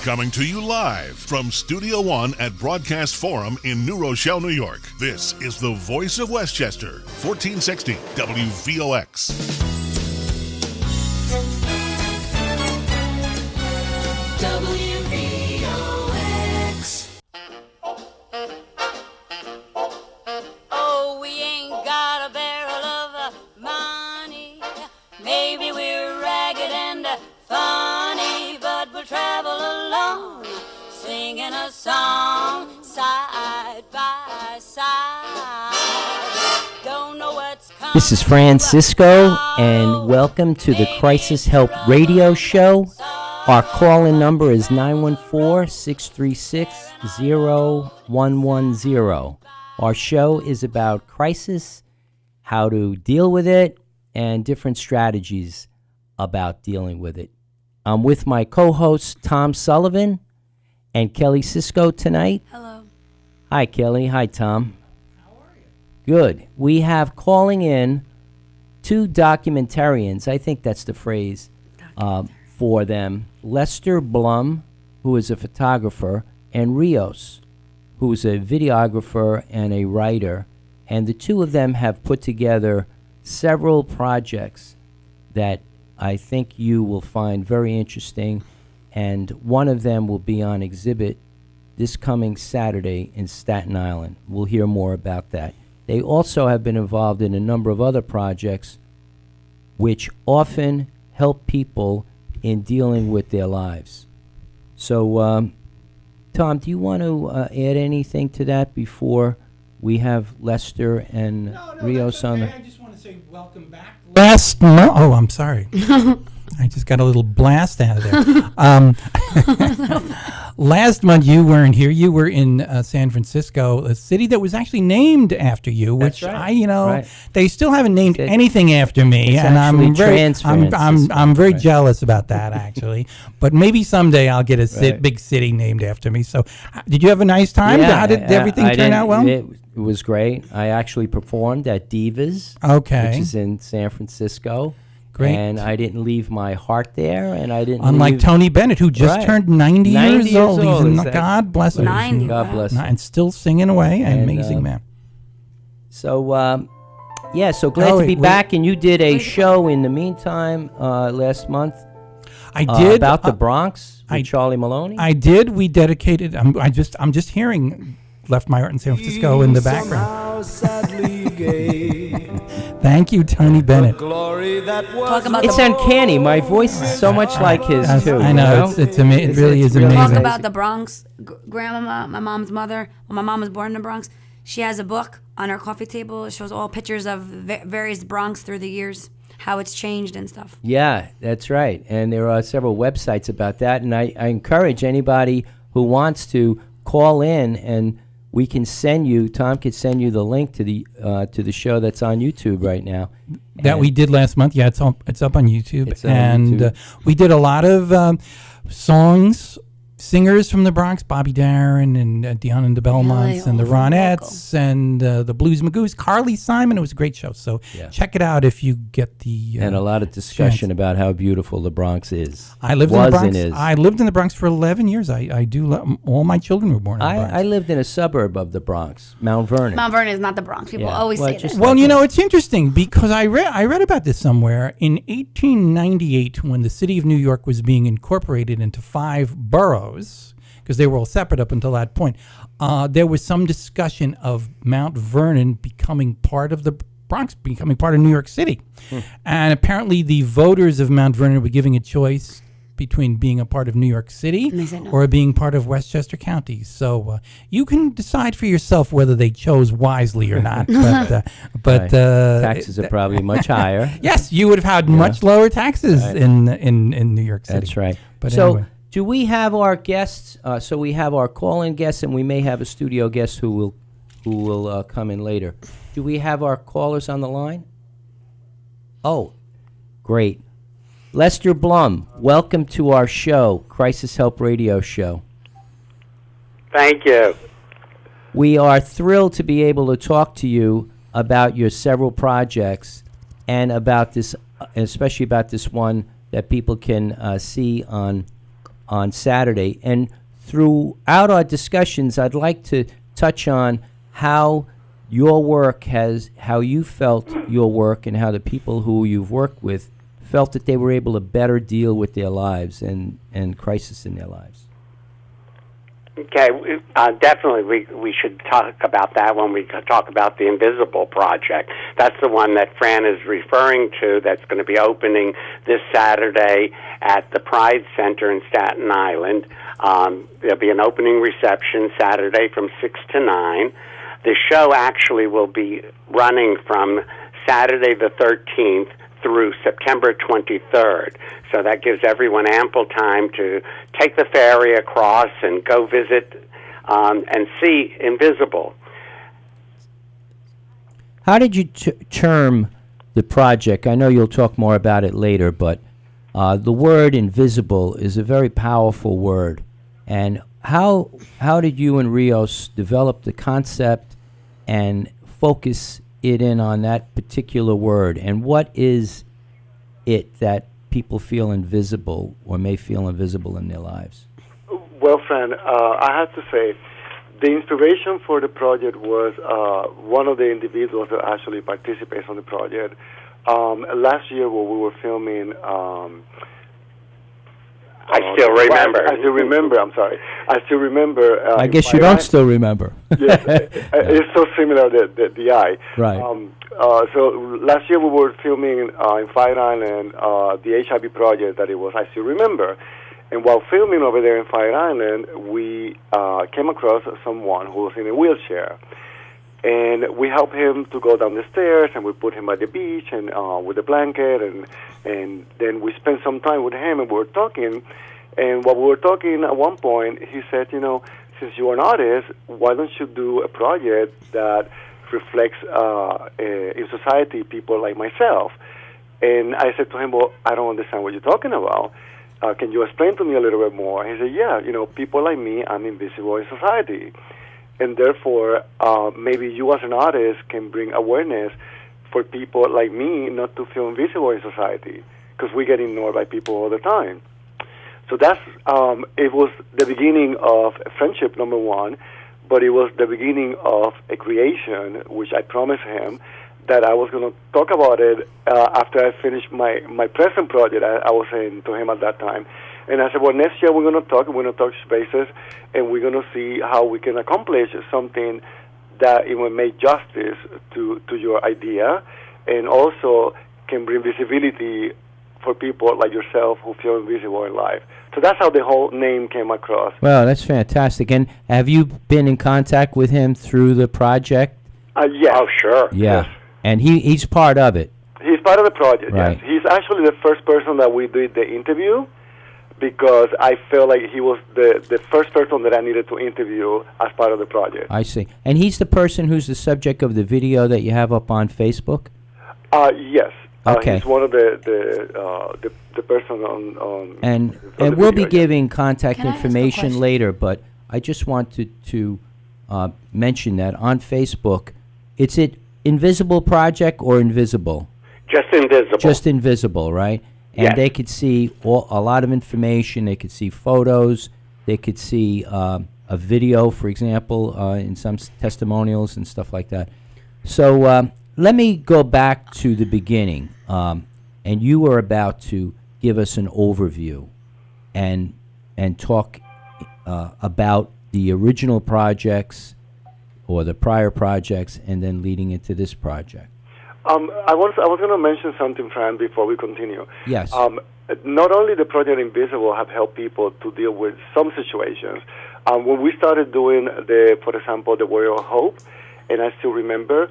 Coming to you live from Studio One at Broadcast Forum in New Rochelle, New York. This is the voice of Westchester, 1460 WVOX. Oh, we ain't got a barrel of money. Maybe we're ragged and funny, but we'll travel along, singing a song side by side. Don't know what's coming. This is Fran Sisco, and welcome to the Crisis Help Radio Show. Our call-in number is 914-636-0110. Our show is about crisis, how to deal with it, and different strategies about dealing with it. I'm with my co-hosts, Tom Sullivan and Kelly Sisco tonight. Hello. Hi, Kelly. Hi, Tom. How are you? Good. We have calling in two documentarians. I think that's the phrase for them. Lester Blum, who is a photographer, and Rios, who is a videographer and a writer. And the two of them have put together several projects that I think you will find very interesting. And one of them will be on exhibit this coming Saturday in Staten Island. We'll hear more about that. They also have been involved in a number of other projects which often help people in dealing with their lives. So, Tom, do you want to add anything to that before we have Lester and Rios on? I just want to say welcome back. Last month, I'm sorry. I just got a little blast out of there. Last month you weren't here. You were in San Francisco, a city that was actually named after you. That's which right. They still haven't named anything after me, It's and I'm very right. jealous about that actually. But maybe someday I'll get a big city named after me. So, did you have a nice time? Yeah, How did everything turn out well? It was great. I actually performed at Divas, which is in San Francisco. Great. And I didn't leave my heart there, and I didn't. Unlike Tony Bennett, who just turned 90 years old. God bless him. 90. God bless him. And still singing away. An amazing man. So, so glad to be back. And you did a show in the meantime last month. I did about the Bronx with Charlie Maloney. I did. We dedicated. I'm just hearing "Left My Heart in San Francisco" in the background. Thank you, Tony Bennett. It's uncanny. My voice is so much like his too. I know. It really is amazing. Talk about the Bronx. Grandmama, my mom's mother. When my mom was born in the Bronx, she has a book on her coffee table. It shows all pictures of various Bronx through the years, how it's changed and stuff. Yeah, that's right. And there are several websites about that. And I encourage anybody who wants to call in, and we can send you. Tom could send you the link to the show that's on YouTube right now. That we did last month. Yeah, it's up on YouTube. It's on YouTube. We did a lot of singers from the Bronx, Bobby Darin and Deanna and the Belmonts and the Ronettes and the Blues Magoos, Carly Simon. It was a great show. So check it out if you get the and a lot of discussion about how beautiful the Bronx is. I lived in the Bronx. I lived in the Bronx for 11 years. I do. All my children were born in the Bronx. I lived in a suburb of the Bronx, Mount Vernon. Mount Vernon is not the Bronx. People always say that. Well, it's interesting because I read about this somewhere in 1898 when the city of New York was being incorporated into 5 boroughs, because they were all separate up until that point. There was some discussion of Mount Vernon becoming part of the Bronx, becoming part of New York City. And apparently the voters of Mount Vernon were giving a choice between being a part of New York City or being part of Westchester County. So you can decide for yourself whether they chose wisely or not. But taxes are probably much higher. Yes, you would have had much lower taxes in New York City. That's right. But so anyway. Do we have our guests? So we have our call-in guests, and we may have a studio guest who will come in later. Do we have our callers on the line? Oh, great. Lester Blum, welcome to our show, Crisis Help Radio Show. Thank you. We are thrilled to be able to talk to you about your several projects and about this, especially about this one that people can see on on Saturday. And throughout our discussions, I'd like to touch on how your work how you felt your work and how the people who you've worked with felt that they were able to better deal with their lives and crisis in their lives. Okay, definitely we should talk about that when we talk about the Invisible Project. That's the one that Fran is referring to that's going to be opening this Saturday at the Pride Center in Staten Island. There'll be an opening reception Saturday from 6 to 9. The show actually will be running from Saturday the 13th through September 23rd. So that gives everyone ample time to take the ferry across and go visit and see Invisible. How did you term the project? I know you'll talk more about it later, but the word invisible is a very powerful word. And how did you and Rios develop the concept and focus it in on that particular word? And what is it that people feel invisible or may feel invisible in their lives? Well, Fran, I have to say, the inspiration for the project was one of the individuals that actually participates on the project. Last year when we were filming... I still remember. I still remember, I'm sorry. I still remember... I guess you don't still remember. Yes, it's so similar, the eye. Right. So last year we were filming in Fire Island the HIV project that it was I Still Remember. And while filming over there in Fire Island, we came across someone who was in a wheelchair. And we helped him to go down the stairs, and we put him at the beach and with a blanket, and then we spent some time with him, and we were talking. And while we were talking, at one point, he said, since you're an artist, why don't you do a project that reflects in society people like myself? And I said to him, well, I don't understand what you're talking about. Can you explain to me a little bit more? He said, yeah, people like me, I'm invisible in society. And therefore, maybe you as an artist can bring awareness for people like me not to feel invisible in society, because we get ignored by people all the time. So that's, it was the beginning of friendship, number one, but it was the beginning of a creation, which I promised him that I was going to talk about it after I finished my present project, I was saying to him at that time. And I said, well, next year we're going to talk spaces, and we're going to see how we can accomplish something that it will make justice to your idea, and also can bring visibility for people like yourself who feel invisible in life. So that's how the whole name came across. Well, that's fantastic. And have you been in contact with him through the project? Yes. Oh, sure. Yeah. Yes. And he's part of it. He's part of the project, right. Yes. He's actually the first person that we did the interview, because I felt like he was the first person that I needed to interview as part of the project. I see. And he's the person who's the subject of the video that you have up on Facebook? Yes. Okay. He's one of the person on And the we'll video, be giving contact Can I ask a information question? later, but I just wanted to mention that on Facebook, it's it Invisible Project or Invisible? Just Invisible. Just Invisible, right? And Yes. they could see a lot of information. They could see photos. They could see a video, for example, in some testimonials and stuff like that. So let me go back to the beginning. And you were about to give us an overview and talk about the original projects or the prior projects, and then leading into this project. I was going to mention something, Fran, before we continue. Yes. Not only the Project Invisible have helped people to deal with some situations. When we started doing for example, the Warrior of Hope, and I still remember,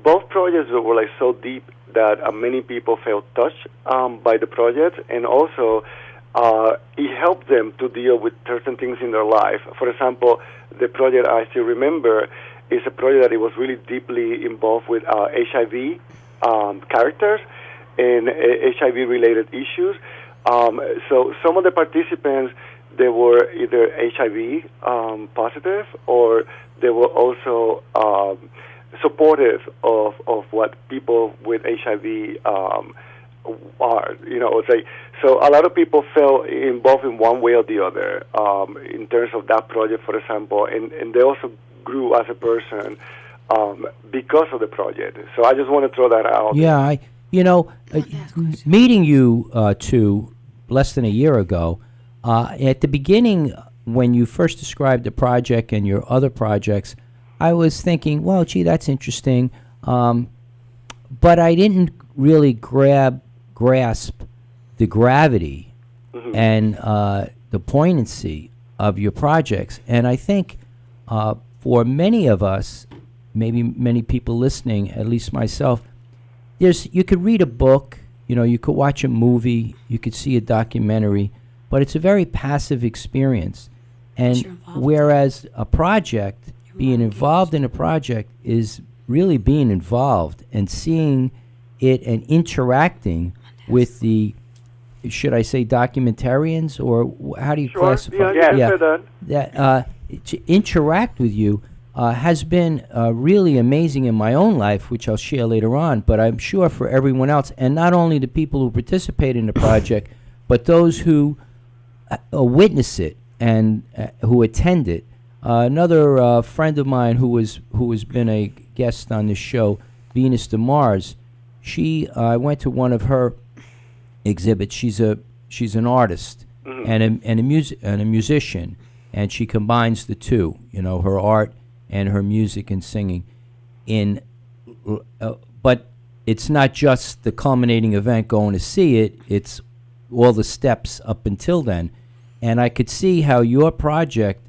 both projects were like so deep that many people felt touched by the project, and also it helped them to deal with certain things in their life. For example, the project I Still Remember is a project that it was really deeply involved with HIV characters and HIV-related issues. So some of the participants, they were either HIV positive, or they were also supportive of what people with HIV are. So a lot of people felt involved in one way or the other in terms of that project, for example, and they also grew as a person because of the project. So I just want to throw that out. Yeah, meeting you two less than a year ago, at the beginning when you first described the project and your other projects, I was thinking, well, gee, that's interesting, but I didn't really grasp the gravity and the poignancy of your projects. And I think for many of us, maybe many people listening, at least myself, you could read a book, you could watch a movie, you could see a documentary, but it's a very passive experience. And whereas a project, being involved in a project is really being involved and seeing it and interacting with the, should I say, documentarians, or how do you classify? That to interact with you has been really amazing in my own life, which I'll share later on, but I'm sure for everyone else, and not only the people who participate in the project, but those who witness it and who attend it. Another friend of mine who has been a guest on this show, Venus de Mars, I went to one of her exhibits. She's an artist and a musician, and she combines the two, her art and her music and singing. But it's not just the culminating event going to see it; it's all the steps up until then. And I could see how your project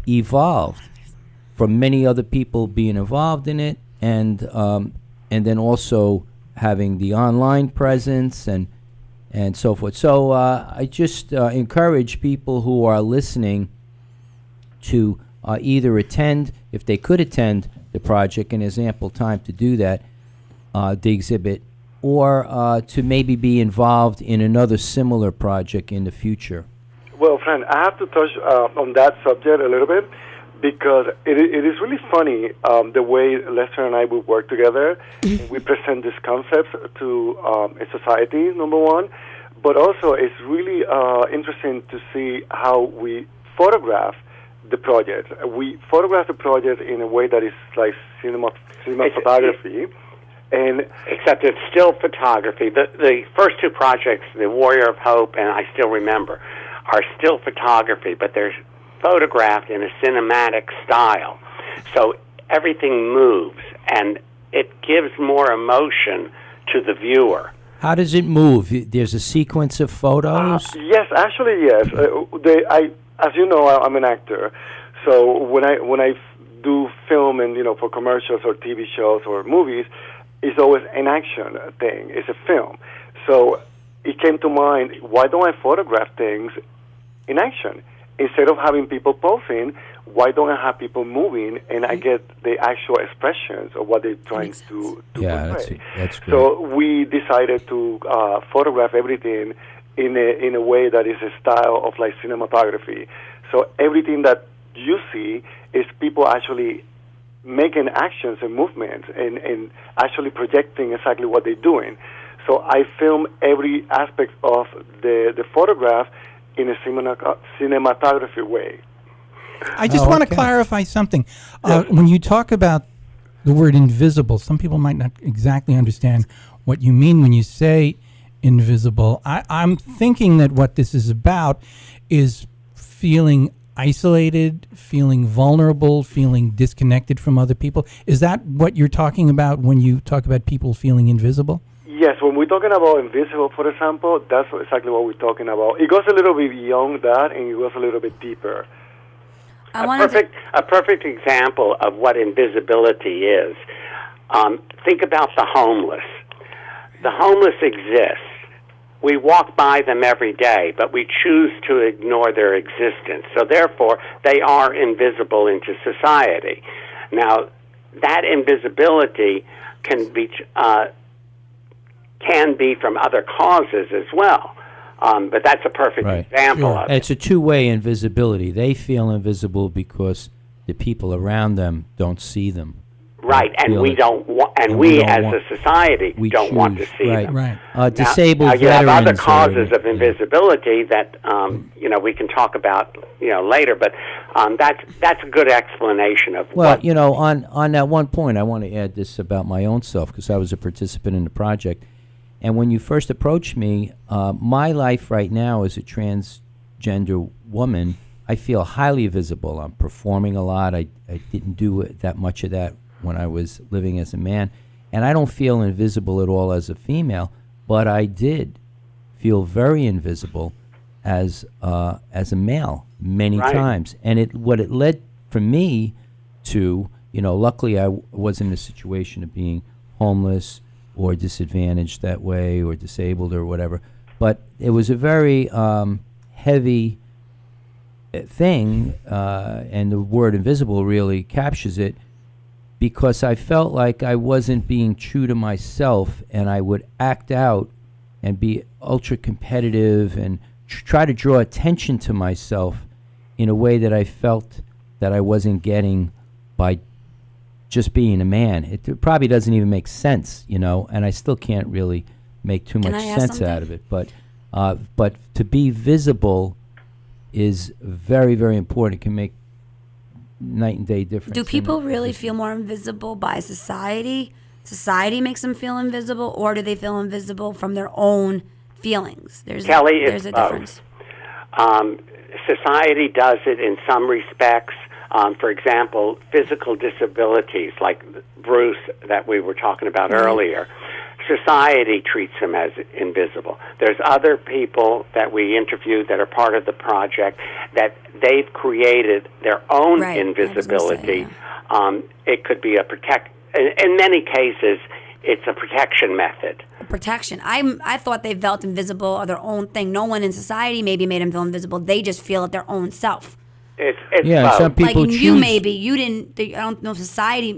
evolved from many other people being involved in it, and then also having the online presence and so forth. So I just encourage people who are listening to either attend, if they could attend the project, and there's ample time to do that, the exhibit, or to maybe be involved in another similar project in the future. Well, Fran, I have to touch on that subject a little bit, because it is really funny the way Lester and I would work together. We present these concepts to a society, number one, but also it's really interesting to see how we photograph the project. We photograph the project in a way that is like cinema photography. And except it's still photography. The first two projects, The Warrior of Hope and I Still Remember, are still photography, but they're photographed in a cinematic style. So everything moves, and it gives more emotion to the viewer. How does it move? There's a sequence of photos? Yes, actually, yes. As you know, I'm an actor. So when I do film and, for commercials or TV shows or movies, it's always an action thing. It's a film. So it came to mind, why don't I photograph things in action? Instead of having people posing, why don't I have people moving and I get the actual expressions of what they're trying to portray? That's great. So we decided to photograph everything in a way that is a style of like cinematography. So everything that you see is people actually making actions and movements and actually projecting exactly what they're doing. So I film every aspect of the photograph in a cinematography way. I just want to clarify something. When you talk about the word invisible, some people might not exactly understand what you mean when you say invisible. I'm thinking that what this is about is feeling isolated, feeling vulnerable, feeling disconnected from other people. Is that what you're talking about when you talk about people feeling invisible? Yes, when we're talking about invisible, for example, that's exactly what we're talking about. It goes a little bit beyond that, and it goes a little bit deeper. A perfect example of what invisibility is. Think about the homeless. The homeless exist. We walk by them every day, but we choose to ignore their existence. So therefore, they are invisible into society. Now, that invisibility can be from other causes as well. But that's a perfect example of it. It's a two-way invisibility. They feel invisible because the people around them don't see them. Right, and feel we it. don't want, and we we don't as want- a society we don't want to choose, see right. them. Right. Disabled Now, you have veterans. other causes of yeah. invisibility that we can talk about later, but that's a good explanation of Well, what. on that one point, I want to add this about my own self because I was a participant in the project. And when you first approached me, my life right now as a transgender woman, I feel highly visible. I'm performing a lot. I didn't do that much of that when I was living as a man. And I don't feel invisible at all as a female, but I did feel very invisible as a male many Right. times. And what it led for me to, luckily I was in a situation of being homeless or disadvantaged that way or disabled or whatever. But it was a very heavy thing, and the word invisible really captures it, because I felt like I wasn't being true to myself, and I would act out and be ultra competitive and try to draw attention to myself in a way that I felt that I wasn't getting by just being a man. It probably doesn't even make sense, and I still can't really make too Can much I ask sense something? out of it. But to be visible is very, very important. It can make night and day difference. Do in people it. really feel more invisible by society? Society makes them feel invisible, or do they feel invisible from their own feelings? Kelly, there's it's a both. difference. Society does it in some respects. For example, physical disabilities like Bruce that we were talking about earlier. Society treats him as invisible. There's other people that we interviewed that are part of the project that they've created their own Right. I was gonna invisibility. say, It could be in many cases, it's a protection method. Protection. I thought they felt invisible or their own thing. No one in society maybe made them feel invisible. They just feel it their own self. It's Yeah, both. some people like choose. you maybe you didn't. I don't know if society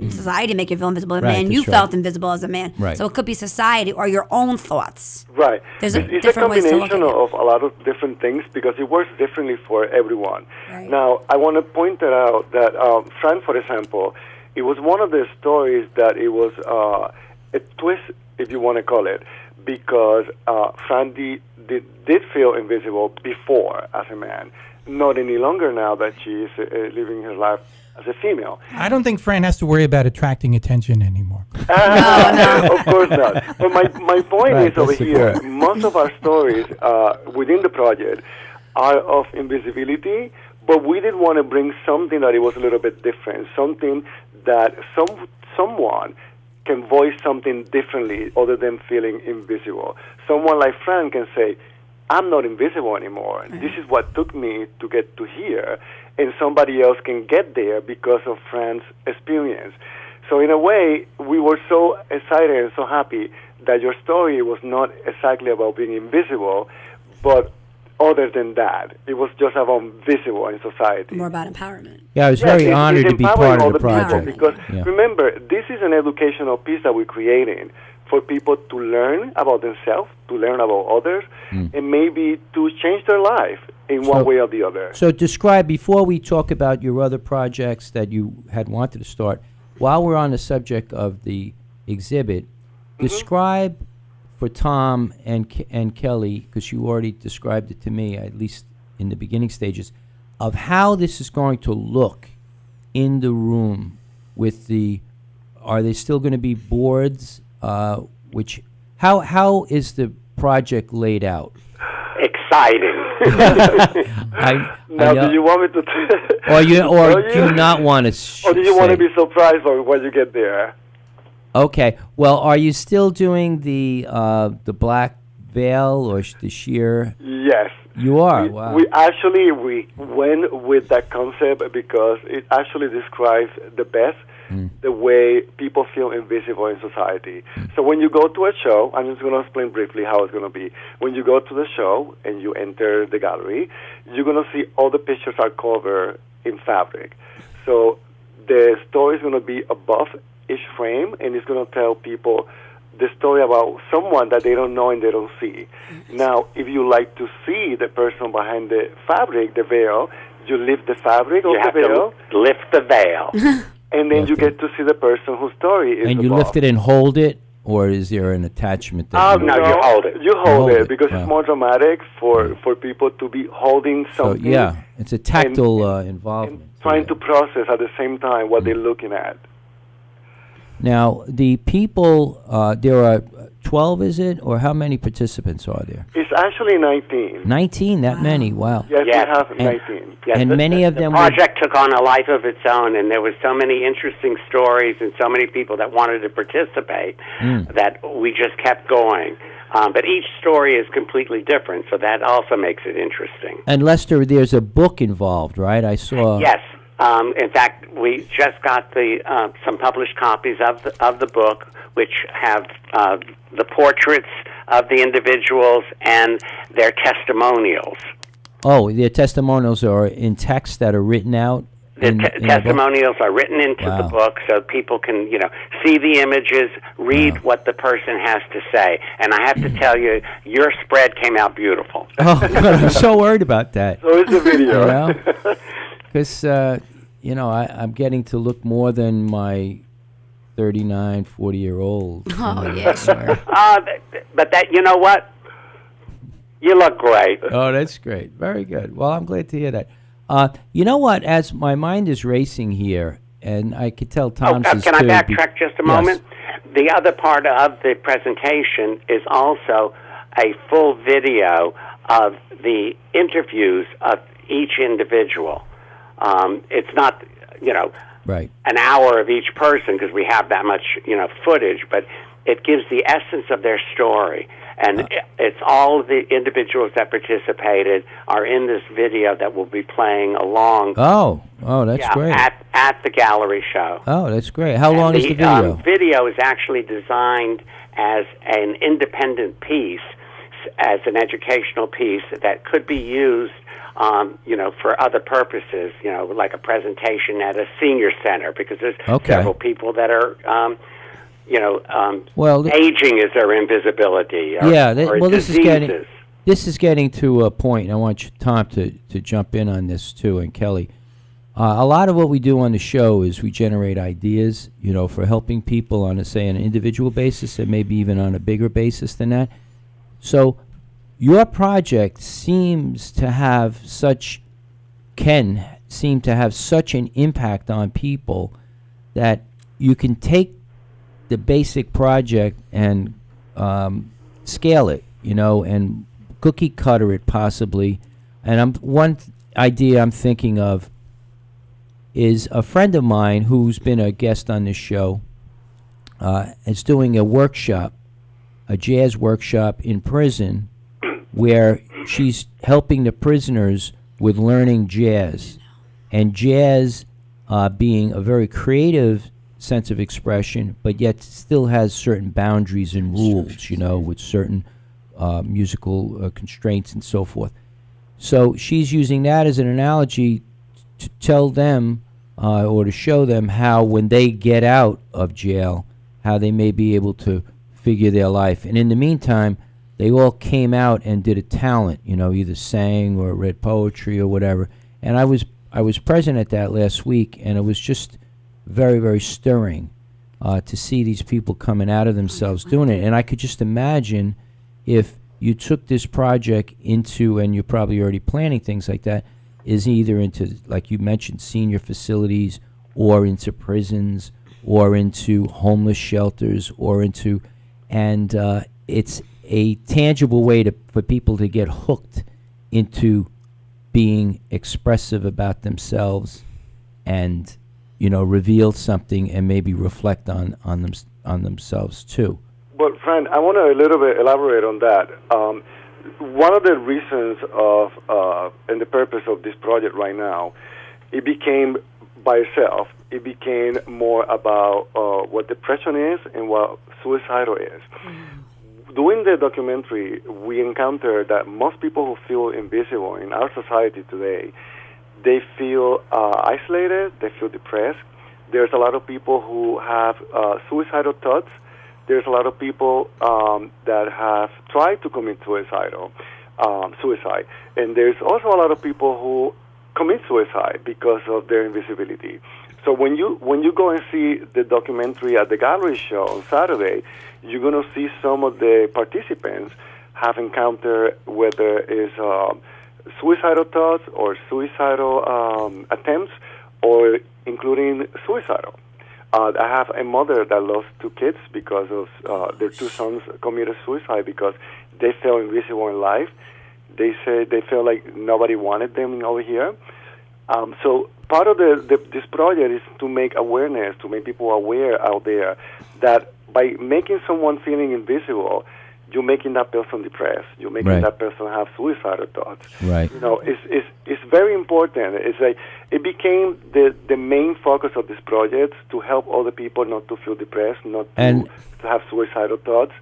make you feel invisible as a Right, man. that's You right. felt invisible as a man. Right. So it could be society or your own thoughts. Right. There's a it's a different ways to look combination at it. of a lot of different things because it works differently for everyone. Right. Now, I want to point that out that Fran, for example, it was one of the stories that it was a twist, if you want to call it, because Fran did feel invisible before as a man, not any longer now that she is living her life as a female. I don't think Fran has to worry about attracting attention anymore. Of course not. But my point Right, is over that's the here, point. most of our stories within the project are of invisibility, but we did want to bring something that it was a little bit different, something that someone can voice something differently other than feeling invisible. Someone like Fran can say, I'm not invisible anymore. This is what took me to get to here. And somebody else can get there because of Fran's experience. So in a way, we were so excited and so happy that your story was not exactly about being invisible, but other than that, it was just about visible in society. More about empowerment. Yeah, I was Yes, very it's honored to be empowering part all of the people project. because Yeah. remember, this is an educational piece that we're creating for people to learn about themselves, to learn about others, and maybe to change their life in one way or the other. So describe, before we talk about your other projects that you had wanted to start, while we're on the subject of the exhibit, describe for Tom and Kelly, because you already described it to me, at least in the beginning stages, of how this is going to look in the room with are there still going to be boards, how is the project laid out? Exciting. I Now, know- do you want me to? or do you you not want to Or do you want to be surprised when you get there? Okay. Well, are you still doing the black veil or the sheer? Yes. You are. We, Wow. we actually went with that concept because it actually describes the best the way people feel invisible in society. So when you go to a show, I'm just going to explain briefly how it's going to be. When you go to the show and you enter the gallery, you're going to see all the pictures are covered in fabric. So the story is going to be above each frame, and it's going to tell people the story about someone that they don't know and they don't see. Now, if you like to see the person behind the fabric, the veil, you lift the fabric You of the have veil. to lift the veil. And then you Okay. get to see the person whose story is And you above. lift it and hold it, or is there an attachment that No, you hold it. You hold hold it it, because wow. it's more dramatic for people to be holding So something. yeah, it's a tactile and involvement. trying Yeah. to process at the same time what they're looking at. Now, the people, there are 12, is it? Or how many participants are there? It's actually 19. 19, that many, wow. Yes, Yes. we have 19. Yes, And many of the them were- project took on a life of its own, and there was so many interesting stories and so many people that wanted to participate that we just kept going. But each story is completely different, so that also makes it interesting. And Lester, there's a book involved, right? I saw. Yes. In fact, we just got the some published copies of the book, which have the portraits of the individuals and their testimonials. Oh, their testimonials are in text that are written out. The in the book? testimonials are written into the Wow. book so people can, see the images, read what the person has to say. And I have to tell you, your spread came out beautiful. Oh, God, I'm so worried about that. So it's a video. Because, I'm getting to look more than my 39, 40-year-old. Oh, yeah, sure. But that, you know what? You look great. Oh, that's great. Very good. Well, I'm glad to hear that. You know what? As my mind is racing here, and I could tell Tom's is Can I too, backtrack just a moment? The other part of the presentation is also a full video of the interviews of each individual. It's not, Right. an hour of each person because we have that much, footage, but it gives the essence of their story. And it's all of the individuals that participated are in this video that will be playing along. Oh, that's great. At the gallery show. Oh, that's great. How long is the video? Video is actually designed as an independent piece, as an educational piece that could be used, for other purposes, like a presentation at a senior center, because there's several people that are, aging is their invisibility. Or diseases. this is getting to a point, and I want Tom to jump in on this too, and Kelly. A lot of what we do on the show is we generate ideas, for helping people on, an individual basis, and maybe even on a bigger basis than that. So your project seems to have such an impact on people that you can take the basic project and scale it, and cookie cutter it possibly. And one idea I'm thinking of is a friend of mine who's been a guest on this show is doing a jazz workshop in prison where she's helping the prisoners with learning jazz. And jazz being a very creative sense of expression, but yet still has certain boundaries and rules, with certain musical constraints and so forth. So she's using that as an analogy to tell them or to show them how when they get out of jail, how they may be able to figure their life. And in the meantime, they all came out and did a talent, either sang or read poetry or whatever. And I was present at that last week, and it was just very, very stirring to see these people coming out of themselves doing it. And I could just imagine if you took this project into, and you're probably already planning things like that, is either into, like you mentioned, senior facilities, or into prisons, or into homeless shelters, or into, and it's a tangible way for people to get hooked into being expressive about themselves and, reveal something and maybe reflect on themselves too. But, Fran, I want to a little bit elaborate on that. One of the reasons and the purpose of this project right now, it became by itself, it became more about what depression is and what suicidal is. Doing the documentary, we encountered that most people who feel invisible in our society today, they feel isolated, they feel depressed. There's a lot of people who have suicidal thoughts. There's a lot of people that have tried to commit suicide. And there's also a lot of people who commit suicide because of their invisibility. So when you go and see the documentary at the gallery show on Saturday, you're going to see some of the participants have encountered whether it's suicidal thoughts or suicidal attempts, or including suicidal. I have a mother that lost 2 kids because of their 2 sons committed suicide because they felt invisible in life. They said they felt like nobody wanted them over here. So part of this project is to make awareness, to make people aware out there that by making someone feeling invisible, you're making that person depressed. You're making that person have suicidal thoughts. Right. You know, it's very important. It's like it became the main focus of this project to help other people not to feel depressed, not to have suicidal thoughts.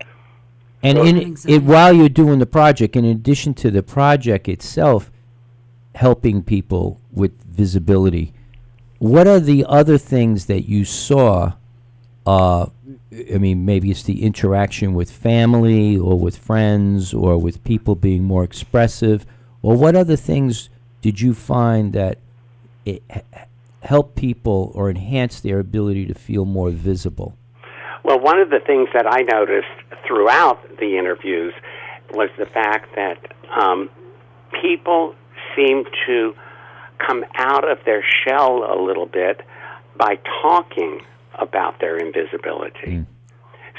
And while you're doing the project, in addition to the project itself, helping people with visibility, what are the other things that you saw? I mean, maybe it's the interaction with family or with friends or with people being more expressive, or what other things did you find that it helped people or enhanced their ability to feel more visible? Well, one of the things that I noticed throughout the interviews was the fact that people seem to come out of their shell a little bit by talking about their invisibility.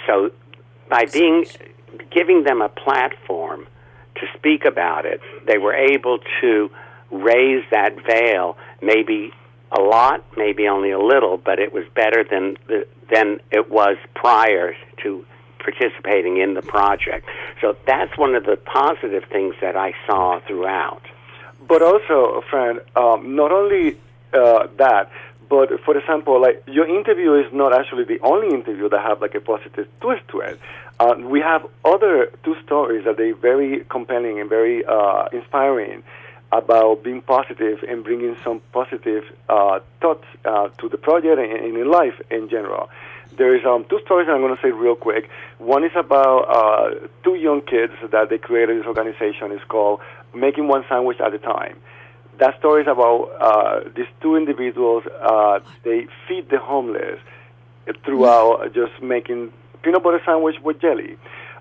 So by giving them a platform to speak about it, they were able to raise that veil, maybe a lot, maybe only a little, but it was better than it was prior to participating in the project. So that's one of the positive things that I saw throughout. But also, Fran, not only that, but for example, like your interview is not actually the only interview that have like a positive twist to it. We have other 2 stories that are very compelling and very inspiring about being positive and bringing some positive thoughts to the project and in life in general. There is 2 stories I'm going to say real quick. One is about 2 young kids that they created this organization. It's called Making One Sandwich at a Time. That story is about these 2 individuals. They feed the homeless throughout just making peanut butter sandwich with jelly.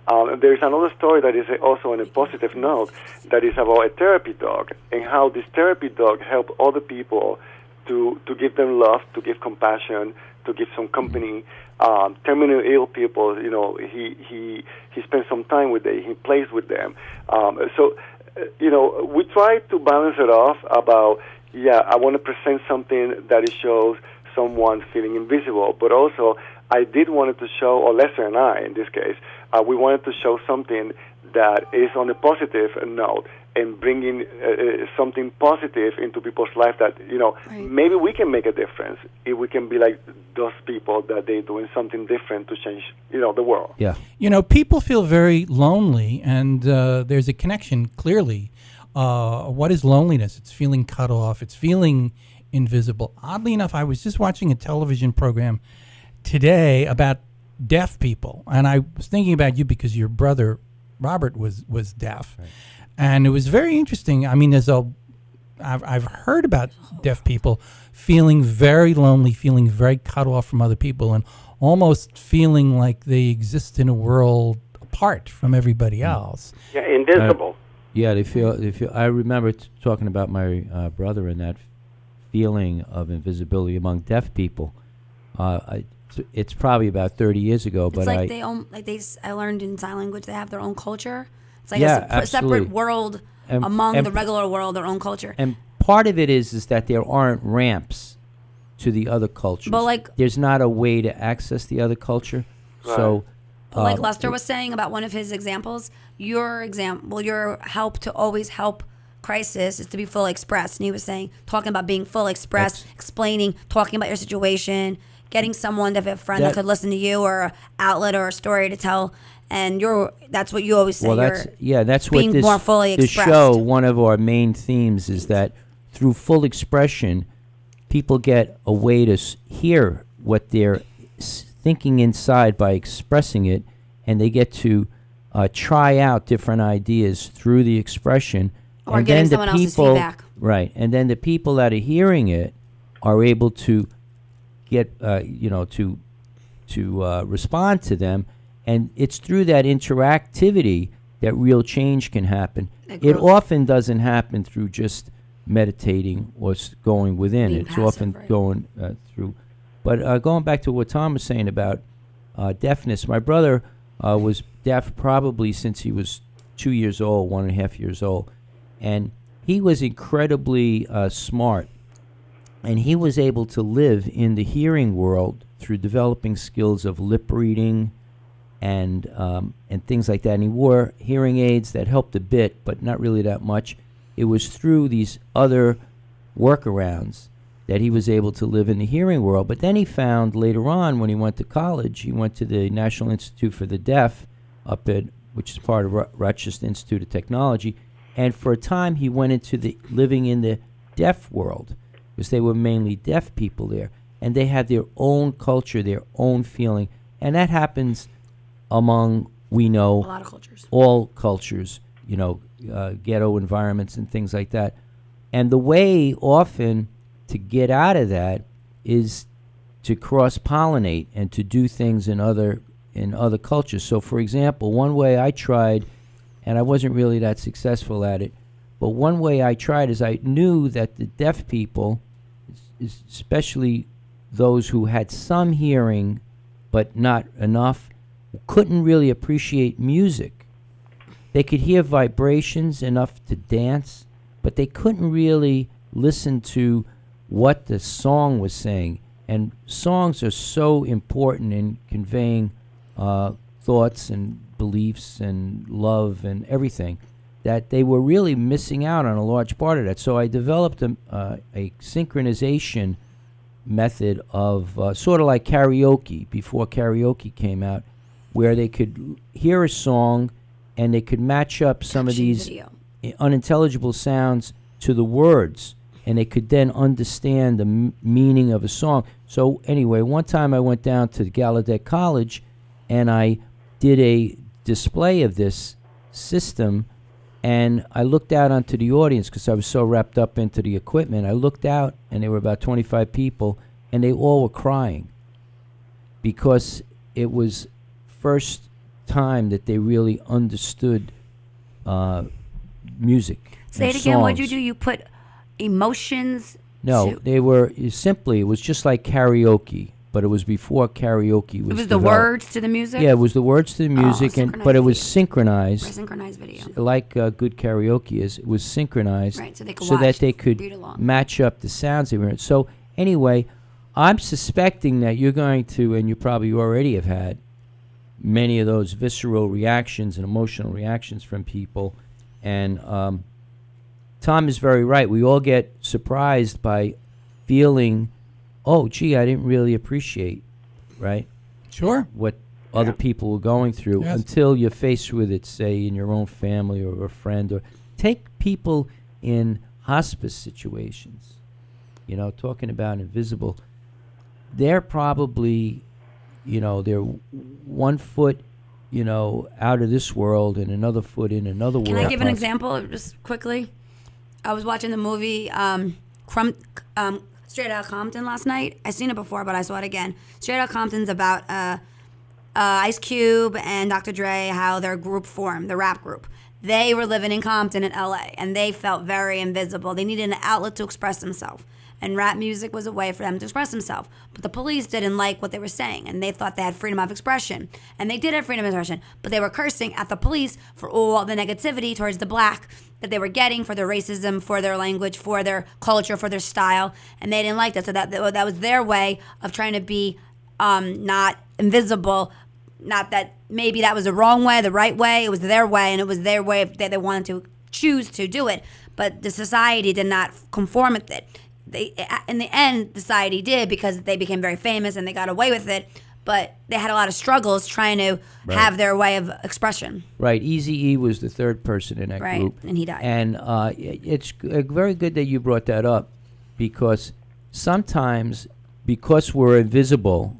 There is another story that is also on a positive note that is about a therapy dog and how this therapy dog helped other people to give them love, to give compassion, to give some company. Terminally ill people, you know, he spends some time with them, he plays with them. You know, we try to balance it off about, I want to present something that it shows someone feeling invisible, but also I did wanted to show, or Lester and I in this case, we wanted to show something that is on a positive note and bringing something positive into people's life that, you know, maybe we can make a difference if we can be like those people that they're doing something different to change, you know, the world. Yeah. You know, people feel very lonely, and there's a connection, clearly. What is loneliness? It's feeling cut off. It's feeling invisible. Oddly enough, I was just watching a television program today about deaf people, and I was thinking about you because your brother, Robert, was deaf. Right. And it was very interesting. I mean, I've heard about deaf people feeling very lonely, feeling very cut off from other people, and almost feeling like they exist in a world apart from everybody else. Yeah, invisible. They feel. I remember talking about my brother and that feeling of invisibility among deaf people. It's probably about 30 years ago, but I learned in sign language they have their own culture. It's like a separate world among the regular world, their own culture. And part of it is that there aren't ramps to the other cultures. But there's not a way to access the other culture. Right. So, like Lester was saying about one of his examples, your help to always help crisis is to be fully expressed. And he was saying, talking about being fully expressed, explaining, talking about your situation, getting someone to have a friend that could listen to you, or an outlet or a story to tell. And that's what you always say. Well, that's being what more fully expressed. Show, one of our main themes is that through full expression, people get a way to hear what they're thinking inside by expressing it, and they get to try out different ideas through the expression. Or getting someone else's feedback. Right, and then the people that are hearing it are able to get to respond to them, and it's through that interactivity that real change can happen. It often doesn't happen through just meditating or going within. Being It's passive, often right. going through. But going back to what Tom was saying about deafness, my brother was deaf probably since he was 2 years old, 1.5 years old, and he was incredibly smart, and he was able to live in the hearing world through developing skills of lip reading and things like that. And he wore hearing aids that helped a bit, but not really that much. It was through these other workarounds that he was able to live in the hearing world. But then he found later on, when he went to college, he went to the National Institute for the Deaf which is part of Rochester Institute of Technology. And for a time, he went into living in the deaf world, because they were mainly deaf people there. And they had their own culture, their own feeling. And that happens among, we know, A lot of cultures. all cultures, ghetto environments and things like that. And the way often to get out of that is to cross-pollinate and to do things in other cultures. So, for example, one way I tried, and I wasn't really that successful at it, but one way I tried is I knew that the deaf people, especially those who had some hearing but not enough, couldn't really appreciate music. They could hear vibrations enough to dance, but they couldn't really listen to what the song was saying. And songs are so important in conveying thoughts and beliefs and love and everything, that they were really missing out on a large part of that. So I developed a synchronization method of sort of like karaoke, before karaoke came out, where they could hear a song and they could match up some of these unintelligible sounds to the words, and they could then understand the meaning of a song. So anyway, one time I went down to Gallaudet College and I did a display of this system, and I looked out onto the audience because I was so wrapped up into the equipment. I looked out and there were about 25 people, and they all were crying because it was first time that they really understood music. Say and it again. What'd you songs. do? You put emotions. No, to- they were it was just like karaoke, but it was before karaoke was It was the developed. words to the music. Yeah, it was the words to the music, but it was Or synchronized, synchronized video. like good karaoke is. It was synchronized, Right, so they could that watch, they could read along. match up the sounds they were in. So anyway, I'm suspecting that you're going to, and you probably already have had, many of those visceral reactions and emotional reactions from people. And Tom is very right. We all get surprised by feeling, oh, gee, I didn't really appreciate, right, Sure. what other people were going through, Yes. until you're faced with it, say, in your own family or a friend. Or take people in hospice situations, talking about invisible. They're probably, they're 1 foot, out of this world and another foot in another world. Can I give an example just quickly? I was watching the movie Straight Outta Compton last night. I've seen it before, but I saw it again. Straight Outta Compton's about Ice Cube and Dr. Dre, how their group formed, the rap group. They were living in Compton in LA, and they felt very invisible. They needed an outlet to express themselves. And rap music was a way for them to express themselves. But the police didn't like what they were saying, and they thought they had freedom of expression. And they did have freedom of expression, but they were cursing at the police for all the negativity towards the black that they were getting, for their racism, for their language, for their culture, for their style. And they didn't like that. So that was their way of trying to be not invisible. Not that maybe that was the wrong way, the right way. It was their way, and it was their way that they wanted to choose to do it. But the society did not conform with it. In the end, society did, because they became very famous and they got away with it. But they had a lot of struggles trying to have their way of expression. Right. Eazy-E was the third person in that group. And he died. And it's very good that you brought that up, because sometimes, because we're invisible,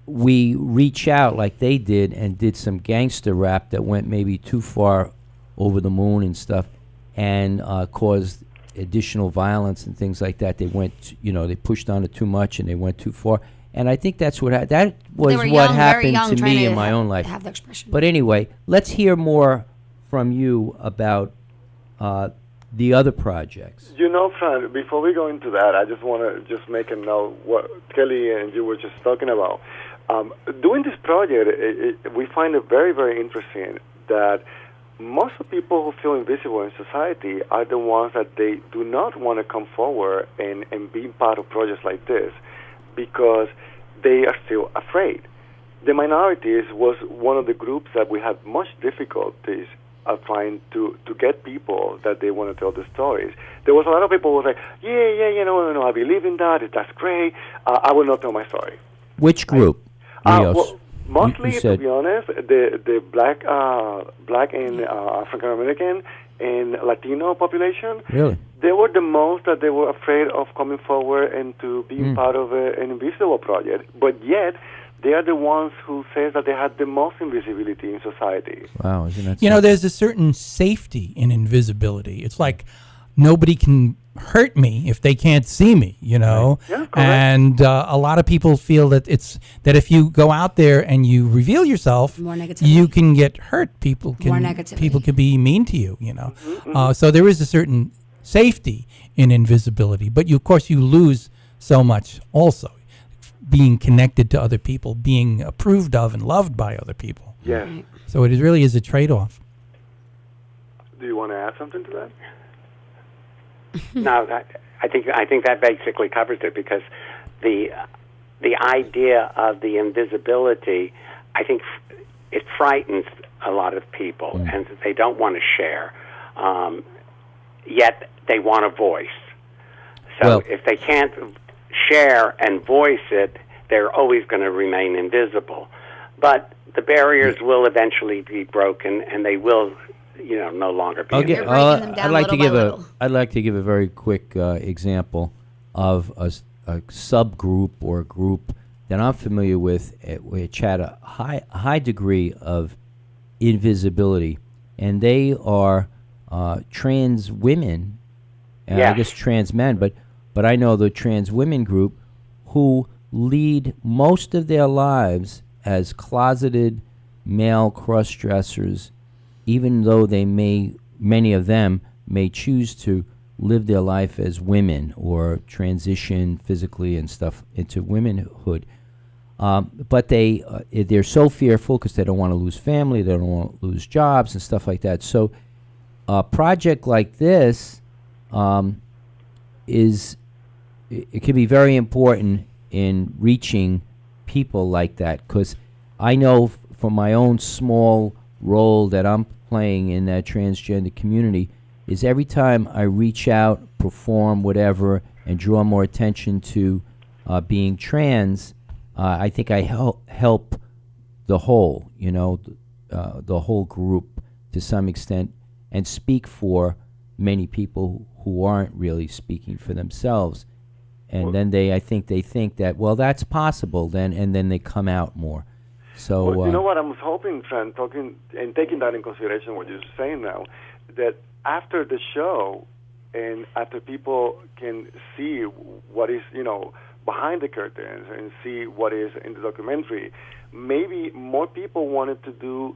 we reach out like they did and did some gangster rap that went maybe too far over the moon and stuff, and caused additional violence and things like that. They went, they pushed on it too much and they went too far. And I think that's that was They were what young, very happened young, to trying me to in my own life. have the expression. But anyway, let's hear more from you about the other projects. Fran, before we go into that, I just want to just make a note what Kelly and you were just talking about. Doing this project, we find it very, very interesting that most of the people who feel invisible in society are the ones that they do not want to come forward and be part of projects like this because they are still afraid. The minorities was one of the groups that we had much difficulties trying to get people that they want to tell the stories. There was a lot of people who were like, no, I believe in that, that's great, I will not tell my story. Which group? Well, mostly, you to be honest, the black and African American and Latino population. Really? They were the most that they were afraid of coming forward and to being part of an invisible project. But yet, they are the ones who say that they had the most invisibility in society. Wow, isn't that there's a certain safety in invisibility. It's like nobody can hurt me if they can't see me, Right. Yeah, correct. And a lot of people feel that if you go out there and you reveal yourself, More negativity. you can get hurt. People can be mean to you. So there is a certain safety in invisibility, but of course you lose so much also. Being connected to other people, being approved of and loved by other people. Yes. So it really is a trade-off. Do you want to add something to that? No, I think that basically covers it because the idea of the invisibility, I think it frightens a lot of people, and they don't want to share. Yet they want a voice. So if they can't share and voice it, they're always going to remain invisible. But the barriers will eventually be broken, and they will, no longer be. I'd like to give a very quick example of a subgroup or a group that I'm familiar with, which had a high degree of invisibility, and they are trans women, and I guess trans men, but I know the trans women group who lead most of their lives as closeted male cross-dressers, even though many of them may choose to live their life as women or transition physically and stuff into womanhood. But they're so fearful because they don't want to lose family, they don't want to lose jobs and stuff like that. So a project like this it can be very important in reaching people like that, because I know from my own small role that I'm playing in that transgender community is every time I reach out, perform, whatever, and draw more attention to being trans, I think I help the whole, the whole group to some extent, and speak for many people who aren't really speaking for themselves. And then I think they think that, well, that's possible then, and then they come out more. So you know what I was hoping, Fran, taking that in consideration, what you're saying now, that after the show and after people can see what is, behind the curtains and see what is in the documentary, maybe more people wanted to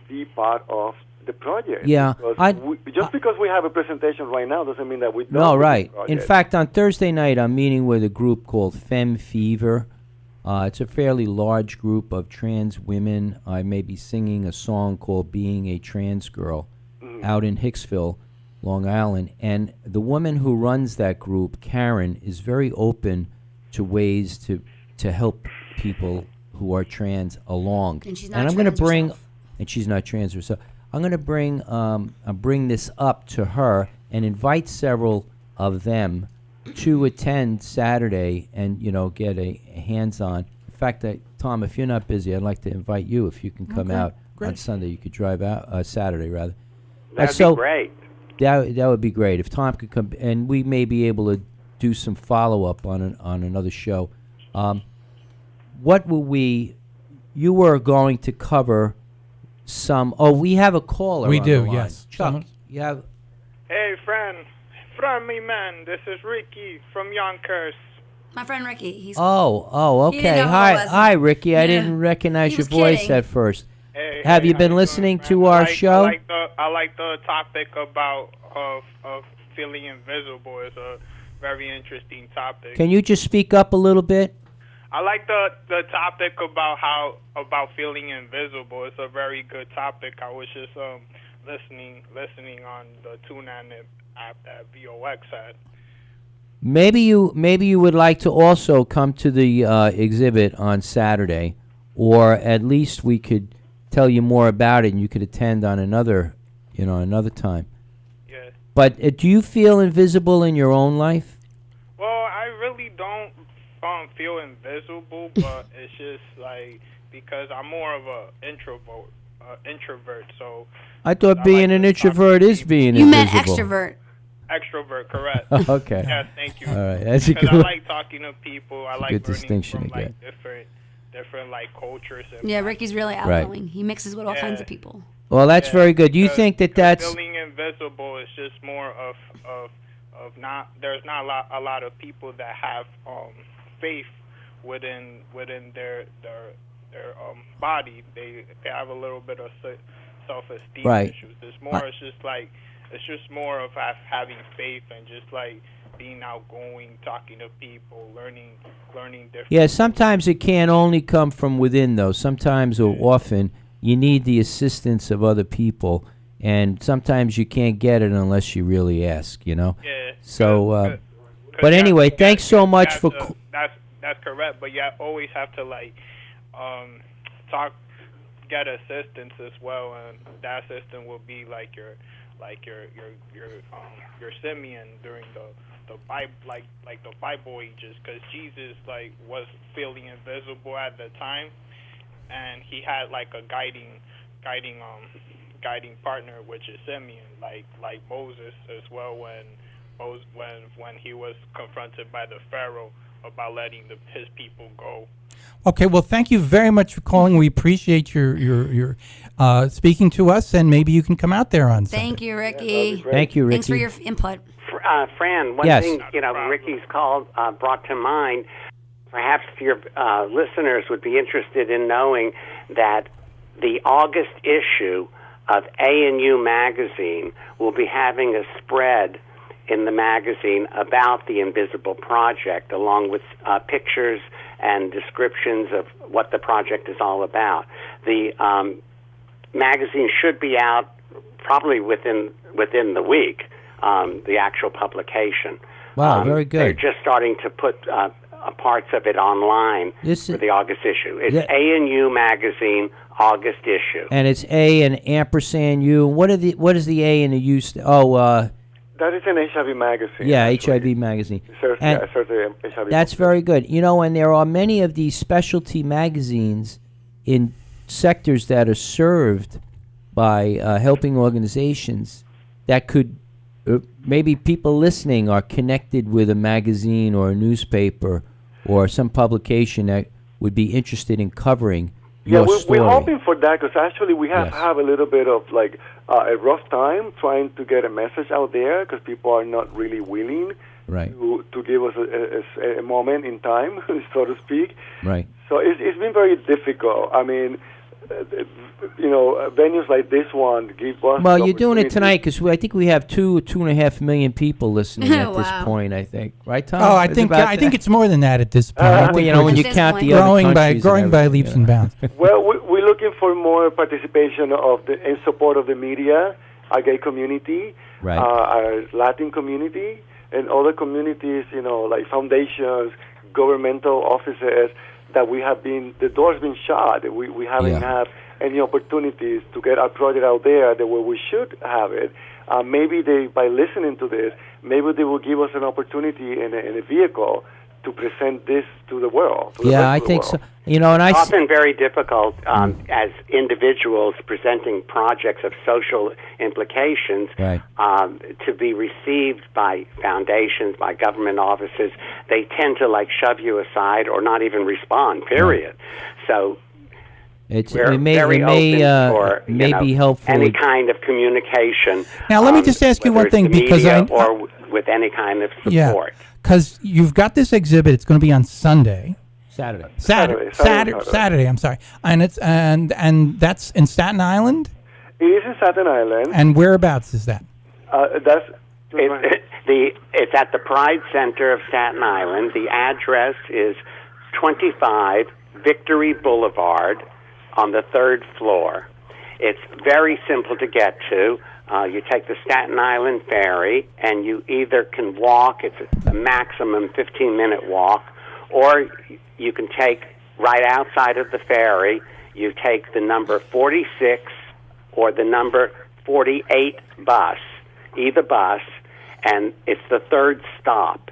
be part of the project. Yeah. Because we have a presentation right now doesn't mean that we don't. No, right. The in fact, on Thursday night, I'm meeting with a group called Femme Fever. It's a fairly large group of trans women. I may be singing a song called Being a Trans Girl out in Hicksville, Long Island. And the woman who runs that group, Karen, is very open to ways to help people who are trans along. And she's not I'm going to bring, herself. and she's not trans herself. I'm going to bring this up to her and invite several of them to attend Saturday and get a hands-on. In fact, Tom, if you're not busy, I'd like to invite you if you can come out on Sunday. You could drive out Saturday rather. That'd be great. That would be great if Tom could come, and we may be able to do some follow-up on another show. What will we? You were going to cover some. Oh, we have a caller. We on do, the line. yes. Chuck, you have. Hey, Fran. Fran, my man. This is Ricky from Yonkers. My friend Ricky. He's Oh, He didn't okay. know who Hi, it was. hi, Ricky. I Yeah. didn't recognize He your was voice kidding. at first. Hey, Have you how been doing, listening man? to our show? I like the topic about of feeling invisible. It's a very interesting topic. Can you just speak up a little bit? I like the topic about feeling invisible. It's a very good topic. I was just listening on the TuneIn app that VOX had. Maybe you would like to also come to the exhibit on Saturday, or at least we could tell you more about it, and you could attend on another time. Yeah. But do you feel invisible in your own life? Well, I really don't feel invisible, but it's just like because I'm more of a introvert. So I thought I being like an to talk introvert to is people. being You meant invisible. extrovert. Extrovert, correct. Okay. Yes, thank you. All right, that's a Because good. I like talking to people. I like good learning distinction from to like different like cultures. And Yeah, Ricky's really outgoing. He mixes with all kinds of people. Well, that's very good. Do you think that that's feeling invisible is just more of not. There's not a lot of people that have faith within their body. They have a little bit of self-esteem Right. issues. It's just more of having faith and just like being outgoing, talking to people, learning different. Yeah, sometimes it can't only come from within, though. Sometimes or often you need the assistance of other people, and sometimes you can't get it unless you really ask, Yeah. So, but anyway, thanks so much for... That's correct, but you always have to like get assistance as well, and that assistant will be like your Simeon during the Bible, like the Bible ages, because Jesus like was feeling invisible at the time, and he had like a guiding partner, which is Simeon, like Moses as well when he was confronted by the Pharaoh about letting his people go. Okay, well, thank you very much for calling. We appreciate your speaking to us, and maybe you can come out there on Sunday. Thank you, Ricky. Thank you, Ricky. Thanks for your input. Fran, one Yes. thing Ricky's call brought to mind. Perhaps your listeners would be interested in knowing that the August issue of A&U magazine will be having a spread in the magazine about the Invisible Project, along with pictures and descriptions of what the project is all about. The magazine should be out probably within the week, the actual publication. Wow, very good. They're just starting to put parts of it online This for is- the August issue. It's Yeah. A&U magazine August issue. And it's A and ampersand U. What is the A and the U? That is an HIV magazine. Yeah, actually. HIV magazine. Yeah, And certainly HIV. that's very good. And there are many of these specialty magazines in sectors that are served by helping organizations that could, maybe people listening are connected with a magazine or a newspaper or some publication that would be interested in covering Yeah, your story. we're hoping for that because actually we Yes. have a little bit of like a rough time trying to get a message out there because people are not really willing Right, to give us a moment in time, so to speak. right. So it's been very difficult. I mean, venues like this one give us. Well, the you're doing it opportunity- tonight because I think we have 2.5 million people listening at this Wow. point. I think, right, Tom? Oh, I It's think about it's more than that at this point. I well, think you know, we're when you just At count this the point. other growing by countries and growing by everything, leaps yeah. and bounds. Well, we're looking for more participation in support of the media, our gay community, Right. our Latin community, and other communities, like foundations, governmental offices that the door's been shut. We haven't Yeah. had any opportunities to get our project out there the way we should have it. Maybe by listening to this, maybe they will give us an opportunity in a vehicle to present this to the world. To the Yeah, rest I of the think world. so. And It's often very difficult as individuals presenting projects of social implications Right. to be received by foundations, by government offices. They tend to shove you aside or not even respond, period. So We're it may very open for be helpful. any kind of communication. Now, let me just ask you whether one thing, it's the because media or with any kind of support. Because you've got this exhibit. It's going to be on Sunday. Saturday. Saturday. I'm sorry, and it's and that's in Staten Island. It is in Staten Island. And whereabouts is that? It's at the Pride Center of Staten Island. The address is 25 Victory Boulevard on the 3rd floor. It's very simple to get to. You take the Staten Island ferry, and you either can walk, it's a maximum 15-minute walk, or you can take right outside of the ferry, you take the number 46 or the number 48 bus, either bus, and it's the third stop.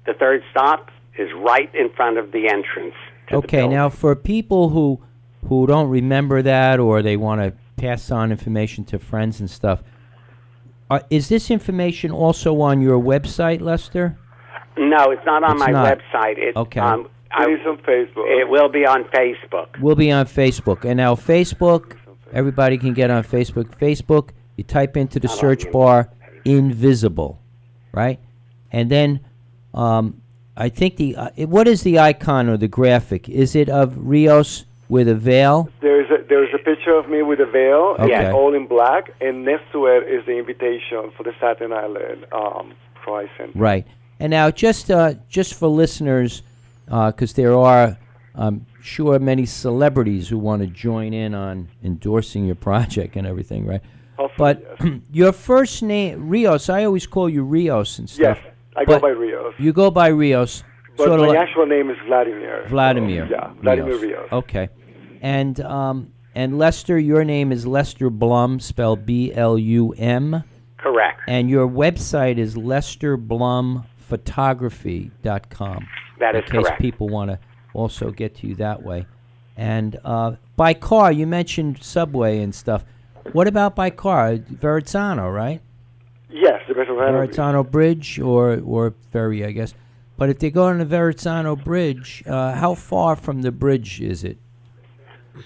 The third stop is right in front of the entrance to the building. Now for people who don't remember that, or they want to pass on information to friends and stuff, is this information also on your website, Lester? No, it's not on my not. website. Okay. It is on Facebook. It will be on Facebook. We'll be on Facebook. And now Facebook, everybody can get on Facebook. Facebook, you type into the search bar, Invisible, right? And then I think what is the icon or the graphic? Is it of Rios with a veil? There's a picture of me with a veil, Okay. all in black, and next to it is the invitation for the Staten Island Pride Center. Right. And now just for listeners, because there are, I'm sure, many celebrities who want to join in on endorsing your project and everything, right? Hopefully, But your first name, Rios, I always call you Rios and stuff. Yes, I go by Rios. You go by Rios. But sort of my like actual name is Vladimir. Vladimir. Yeah, Vladimir Rios. Okay. And Lester, your name is Lester Blum, spelled B-L-U-M. Correct. And your website is lesterblumphotography.com. That is in case correct. people want to also get to you that way. And by car, you mentioned subway and stuff. What about by car? Verrazzano, right? Yes, the Verrazzano Bridge or ferry, I guess. But if they go on the Verrazzano Bridge, how far from the bridge is it?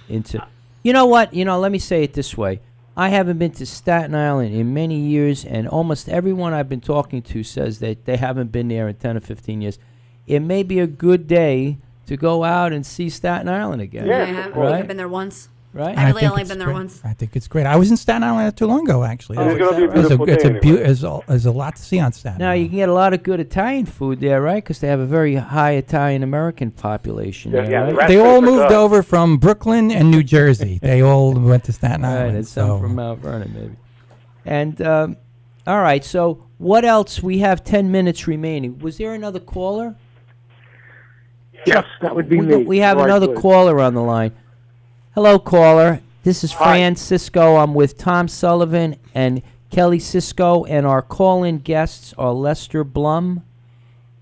You know what? Let me say it this way. I haven't been to Staten Island in many years, and almost everyone I've been talking to says that they haven't been there in 10 or 15 years. It may be a good day to go out and see Staten Island again. Yeah, I have. right? I've been there once. Right? I really think only it's been there great. once. I think it's great. I was in Staten Island not too long ago, actually. Oh, It's going to be a is that beautiful day anyway. There's a lot to see on Staten Now, Island. you can get a lot of good Italian food there, right? Because they have a very high Italian-American population Yeah, there, yeah, right? right. They all Restaurants are moved good. over from Brooklyn and New Jersey. They all went to Staten Right, Island. and some from Mount Vernon, maybe. And, all right, so what else? We have 10 minutes remaining. Was there another caller? Yes, that would be me. We have Right, another please. caller on the line. Hello, caller. This is Fran Sisco. I'm with Tom Sullivan and Kelly Sisco, and our call-in guests are Lester Blum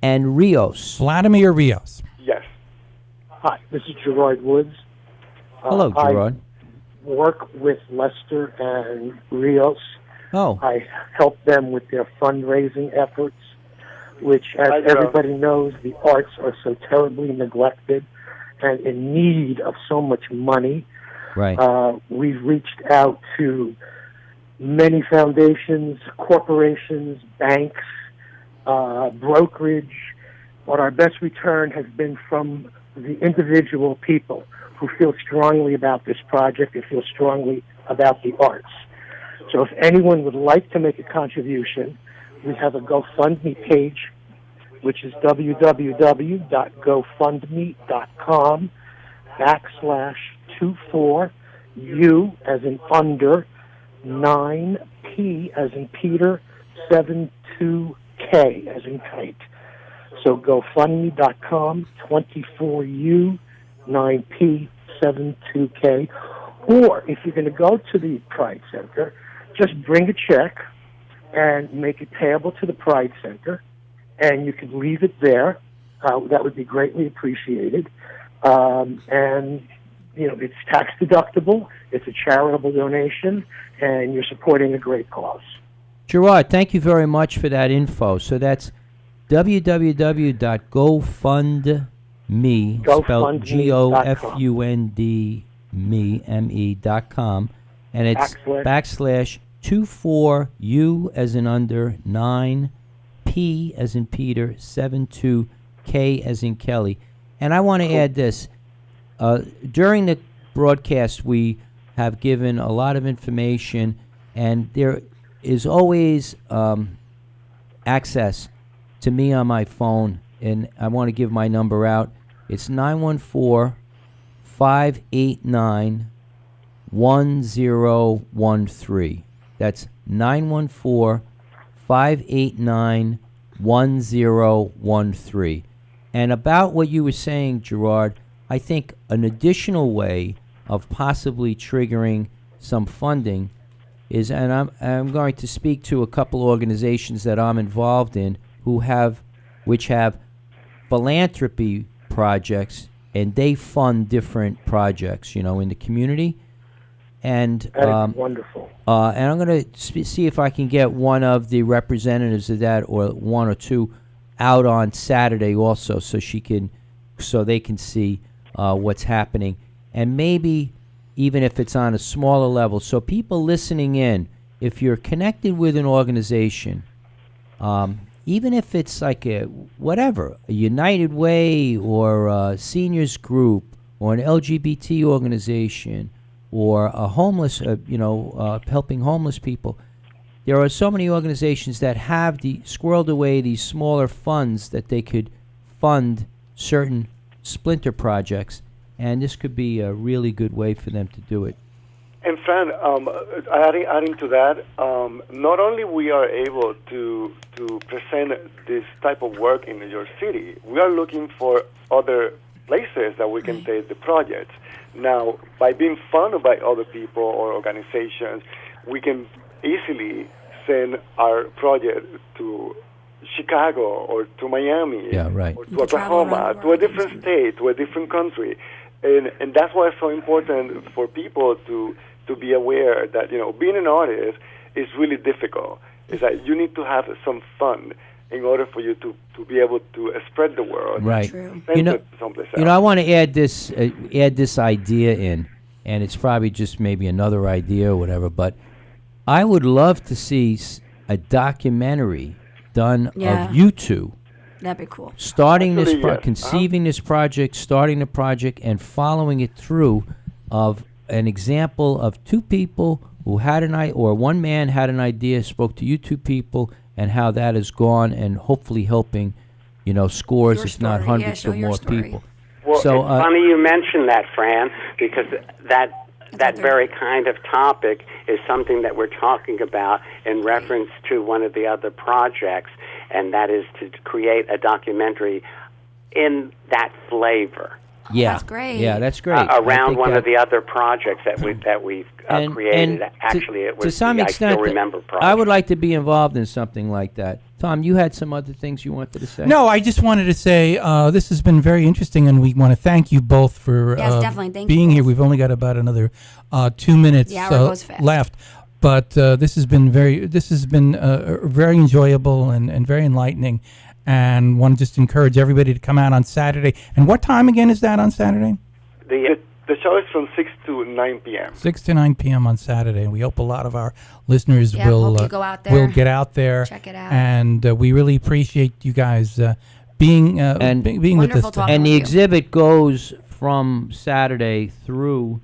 and Rios. Vladimir Rios. Yes. Hi, this is Gerard Woods. Hello, Gerard. I work with Lester and Rios. Oh, I help them with their fundraising efforts, which, as Hi, Gerard. everybody knows, the arts are so terribly neglected and in need of so much money. right. We've reached out to many foundations, corporations, banks, brokerage, but our best return has been from the individual people who feel strongly about this project and feel strongly about the arts. So if anyone would like to make a contribution, we have a GoFundMe page, which is www.gofundme.com/24U as in under 9P as in Peter 72K as in kite. So GoFundMe.com 24U 9P 72K. Or if you're going to go to the Pride Center, just bring a check and make it payable to the Pride Center, and you can leave it there. That would be greatly appreciated. And, it's tax deductible, it's a charitable donation, and you're supporting a great cause. Gerard, thank you very much for that info. So that's www.gofundme, spelled GoFundMe.com. GoFund me.com, and it's backslash 24U as in under 9P as in Peter 72K as in Kelly. And I want to add this. During the broadcast, we have given a lot of information, and there is always access to me on my phone, and I want to give my number out. It's 914-589-1013. That's 914-589-1013. And about what you were saying, Gerard, I think an additional way of possibly triggering some funding is, and I'm going to speak to a couple organizations that I'm involved in which have philanthropy projects, and they fund different projects, in the community. And that is wonderful. And I'm going to see if I can get one of the representatives of that, or one or two, out on Saturday also, so they can see what's happening, and maybe even if it's on a smaller level. So people listening in, if you're connected with an organization, even if it's like a United Way or a seniors group or an LGBT organization or a homeless, helping homeless people, there are so many organizations that have squirreled away these smaller funds that they could fund certain splinter projects, and this could be a really good way for them to do it. And Fran, adding to that, not only we are able to present this type of work in New York City, we are looking for other places that we can take the projects. Now, by being funded by other people or organizations, we can easily send our project to Chicago or to Miami, or to Oklahoma, to a different state, to a different country. And that's why it's so important for people to be aware that, being an artist is really difficult. It's that you need to have some fun in order for you to be able to spread the word. Right. True. Someplace else. I want to add this idea in, and it's probably just maybe another idea or whatever, but I would love to see a documentary done of you two. That'd be cool. Conceiving this project, starting the project, and following it through, of an example of two people who had an idea, or one man had an idea, spoke to you two people, and how that has gone, and hopefully helping, scores, if not hundreds of more people. Well, it's funny you mentioned that, Fran, because that very kind of topic is something that we're talking about in reference to one of the other projects, and that is to create a documentary in that flavor. Yeah, that's great. Yeah, that's great. Around one of the other projects that we've created. Actually, it was to some extent, I Still Remember project. I would like to be involved in something like that. Tom, you had some other things you wanted to say? No, I just wanted to say this has been very interesting, and we want to thank you both for being here. We've only got about another 2 minutes left, but this has been very enjoyable and very enlightening. And want to just encourage everybody to come out on Saturday. And what time again is that on Saturday? The show is from 6 to 9 p.m. 6 to 9 p.m. on Saturday. And we hope a lot of our listeners will go out there, will get out there. Check it out. And we really appreciate you guys being with us. And the exhibit goes from Saturday through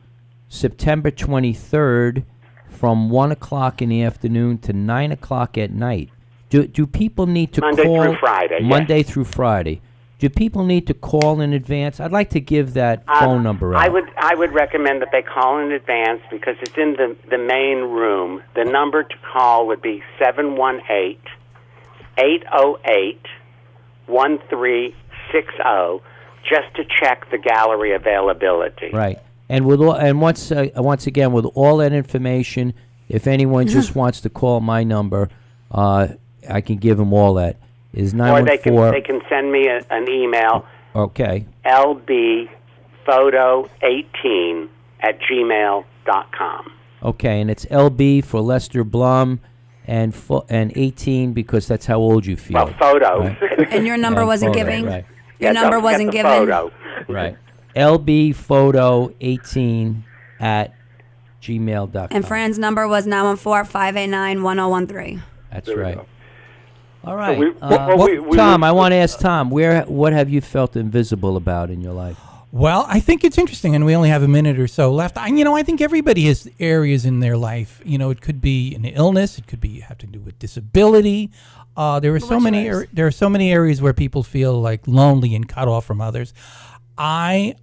September 23rd from 1 o'clock in the afternoon to 9 o'clock at night. Do people need to Monday call through Friday? Monday through Friday. Do people need to call in advance? I'd like to give that phone number out. I would recommend that they call in advance because it's in the main room. The number to call would be 718-808-1360, just to check the gallery availability. Right. And once again, with all that information, if anyone just wants to call my number, I can give them all that. Is 914. Or they can send me an email. Okay. lbphoto18@gmail.com. Okay, and it's LB for Lester Blum, and 18 because that's how old you feel. Well, photo. Right? And your number wasn't giving. Right. Your number wasn't given. Photo. Right. LB Photo 18 @gmail.com. And Fran's number was 914-589-1013. That's There we right. go. All right. we Tom, I want to ask Tom, what have you felt invisible about in your life? Well, I think it's interesting, and we only have a minute or so left. I think everybody has areas in their life. It could be an illness. It could be have to do with disability. There are so many. There are so many areas where people feel like lonely and cut off from others. I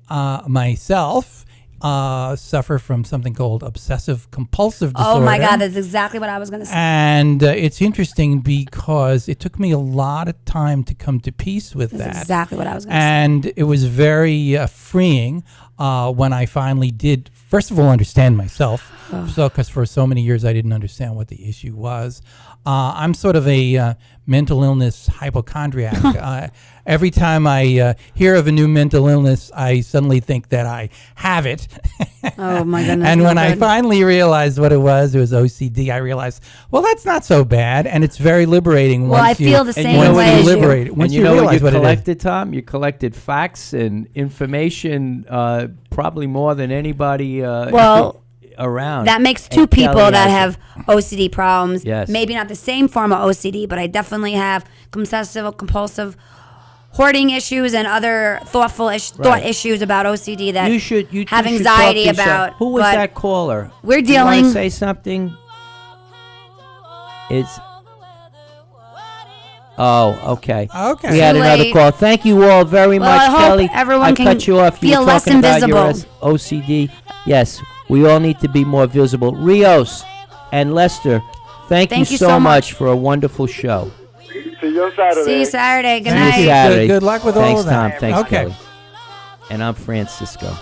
myself suffer from something called obsessive compulsive disorder. Oh my God, that's exactly what I was going to say. And it's interesting because it took me a lot of time to come to peace with That's that. exactly what I was going to say. And it was very freeing when I finally did, first of all, understand myself. Because for so many years I didn't understand what the issue was. I'm sort of a mental illness hypochondriac. Every time I hear of a new mental illness, I suddenly think that I have it. Oh my goodness. And when I good. finally realized what it was OCD, I realized, well, that's not so bad, and it's very liberating. Well, once I feel the same once way you as you. liberate it. Once And you you know what realize you what it is. collected, Tom? You collected facts and information probably more than anybody Well, around. that makes two And people Kelly that has have OCD problems. Yes. Maybe not the same form of OCD, but I definitely have obsessive compulsive hoarding issues and other thought issues about OCD that You should have you should anxiety talk to yourself. about. Who was but that caller? We're You dealing. wanna say something? It's. Oh, okay. Okay. We had Too another late. call. Thank you all very Well, much, I hope Kelly. everyone I can cut you off. You feel were less talking about your invisible. OCD. Yes, we all need to be more visible. Rios and Lester, thank you so much for a wonderful show. See you on Saturday. See you Saturday. Good See you night. Saturday. Good luck with all Thanks, of that. Tom. Thanks, Okay. Kelly. And I'm Fran Sisco.